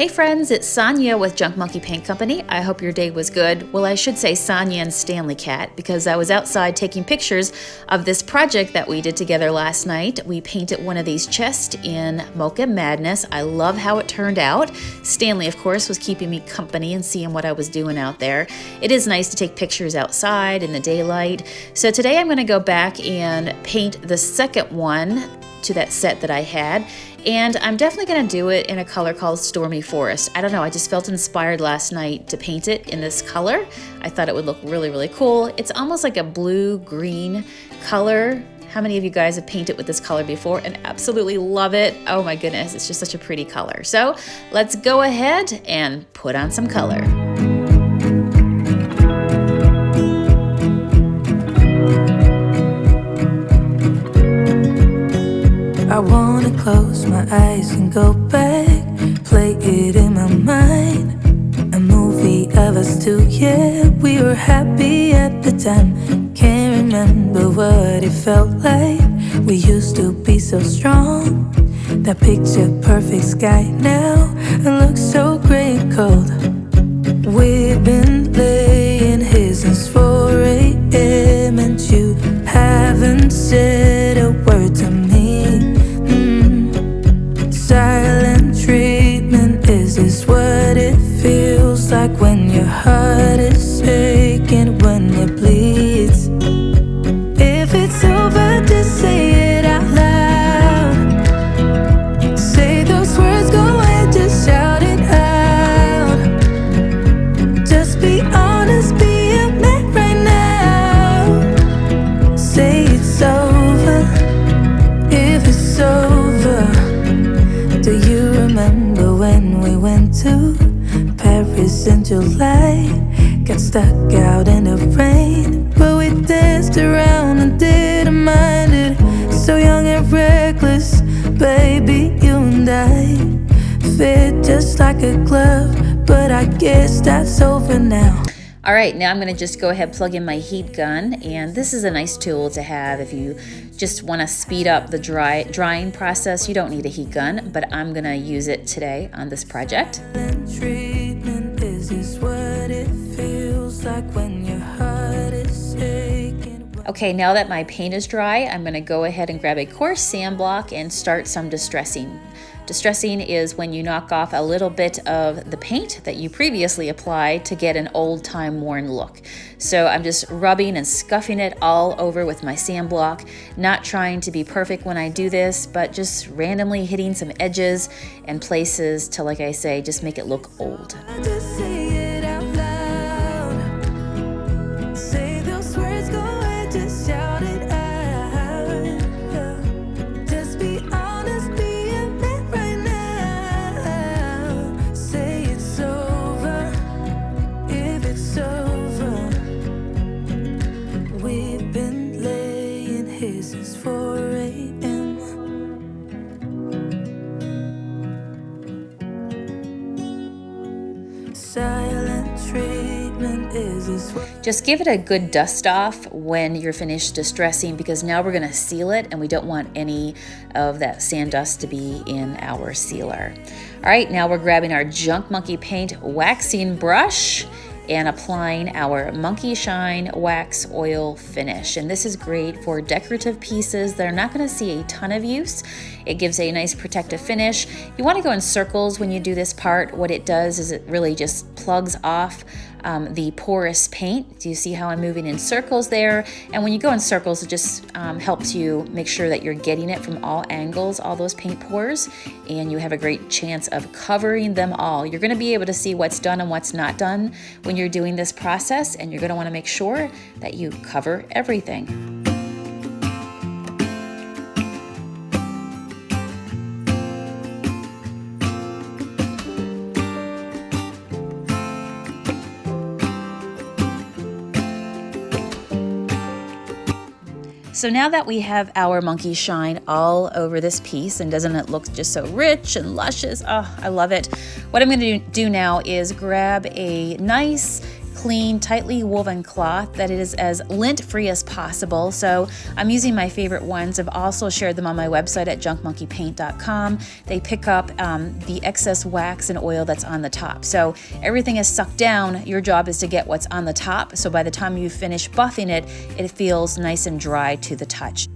Hey friends, it's Sonia with Junk Monkey Paint Company. I hope your day was good. Well, I should say Sonia and Stanley Cat because I was outside taking pictures of this project that we did together last night. We painted one of these chests in Mocha Madness. I love how it turned out. Stanley, of course, was keeping me company and seeing what I was doing out there. It is nice to take pictures outside in the daylight. So today I'm going to go back and paint the second one to that set that I had. And I'm definitely going to do it in a color called Stormy Forest. I don't know, I just felt inspired last night to paint it in this color. I thought it would look really, really cool. It's almost like a blue-green color. How many of you guys have painted with this color before and absolutely love it? Oh my goodness, it's just such a pretty color. So let's go ahead and put on some color. I wanna close my eyes and go back, play it in my mind. A movie of us two, yeah, we were happy at the time. Can't remember what it felt like. We used to be so strong. That picture perfect sky now, it looks so gray and cold. We've been laying here since 4 a.m. and you haven't said a word to me. Silent treatment, is this what it feels like when your heart is aching, when it bleeds? If it's over, just say it out loud. Say those words, go ahead, just shout it out. Just be honest, be a man right now. Say it's over, if it's over. Do you remember when we went to Paris in July? Got stuck out in the rain, but we danced around and didn't mind it. So young and reckless, baby, you and I fit just like a glove, but I guess that's over now. All right, now I'm going to just go ahead and plug in my heat gun, and this is a nice tool to have if you just want to speed up the drying process. You don't need a heat gun, but I'm going to use it today on this project. Okay, now that my paint is dry, I'm going to go ahead and grab a coarse sand block and start some distressing. Distressing is when you knock off a little bit of the paint that you previously applied to get an old time worn look. So I'm just rubbing and scuffing it all over with my sand block, not trying to be perfect when I do this, but just randomly hitting some edges and places to, like I say, just make it look old. Just give it a good dust off when you're finished distressing, because now we're going to seal it and we don't want any of that sand dust to be in our sealer. All right, now we're grabbing our Junk Monkey Paint waxing brush and applying our Monkey Shine Wax Oil Finish. And this is great for decorative pieces that are not going to see a ton of use. It gives a nice protective finish. You want to go in circles when you do this part. What it does is it really just plugs off the porous paint. Do you see how I'm moving in circles there? And when you go in circles, it just helps you make sure that you're getting it from all angles, all those paint pores, and you have a great chance of covering them all. You're going to be able to see what's done and what's not done when you're doing this process, and you're going to want to make sure that you cover everything. So now that we have our monkey shine all over this piece, and doesn't it look just so rich and luscious? Oh, I love it. What I'm going to do now is grab a nice clean, tightly woven cloth that is as lint-free as possible. So I'm using my favorite ones. I've also shared them on my website at junkmonkeypaint.com. They pick up the excess wax and oil that's on the top. So everything is sucked down. Your job is to get what's on the top. So by the time you finish buffing it, it feels nice and dry to the touch.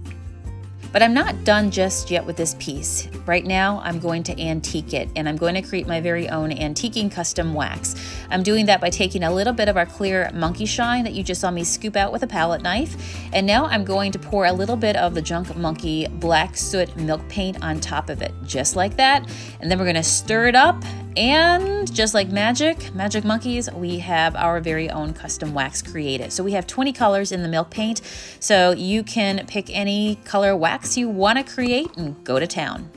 But I'm not done just yet with this piece. Right now, I'm going to antique it, and I'm going to create my very own antiquing custom wax. I'm doing that by taking a little bit of our clear monkey shine that you just saw me scoop out with a palette knife, and now I'm going to pour a little bit of the Junk Monkey Black Soot Milk Paint on top of it, just like that. And then we're gonna stir it up, and just like magic monkeys, we have our very own custom wax created. So we have 20 colors in the milk paint, so you can pick any color wax you want to create and go to town.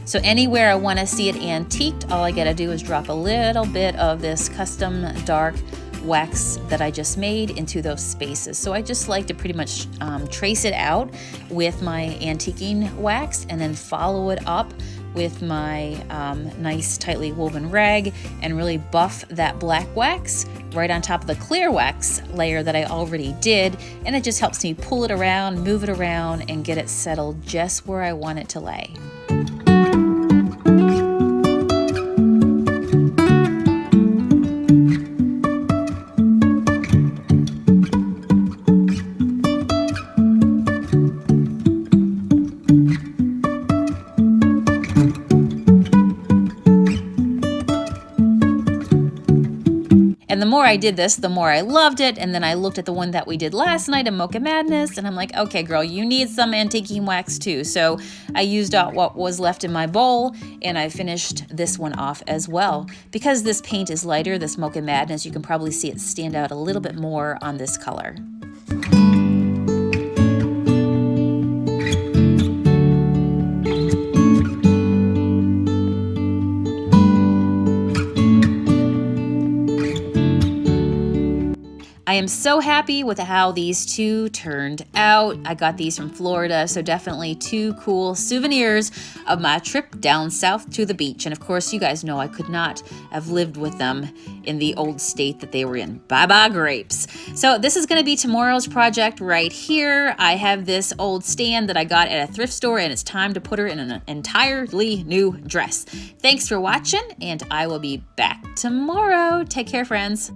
So anywhere I want to see it antiqued, all I gotta do is drop a little bit of this custom dark wax that I just made into those spaces. So I just like to pretty much trace it out with my antiquing wax and then follow it up with my nice tightly woven rag and really buff that black wax right on top of the clear wax layer that I already did, and it just helps me pull it around, move it around, and get it settled just where I want it to lay. And the more I did this, the more I loved it. And then I looked at the one that we did last night in Mocha Madness, and I'm like, okay, girl, you need some antiquing wax too. So I used out what was left in my bowl, and I finished this one off as well. Because this paint is lighter, this Mocha Madness, you can probably see it stand out a little bit more on this color. I am so happy with how these two turned out. I got these from Florida, so definitely two cool souvenirs of my trip down south to the beach. And of course, you guys know I could not have lived with them in the old state that they were in. Bye-bye grapes. So this is gonna be tomorrow's project right here. I have this old stand that I got at a thrift store, and it's time to put her in an entirely new dress. Thanks for watching, and I will be back tomorrow. Take care, friends.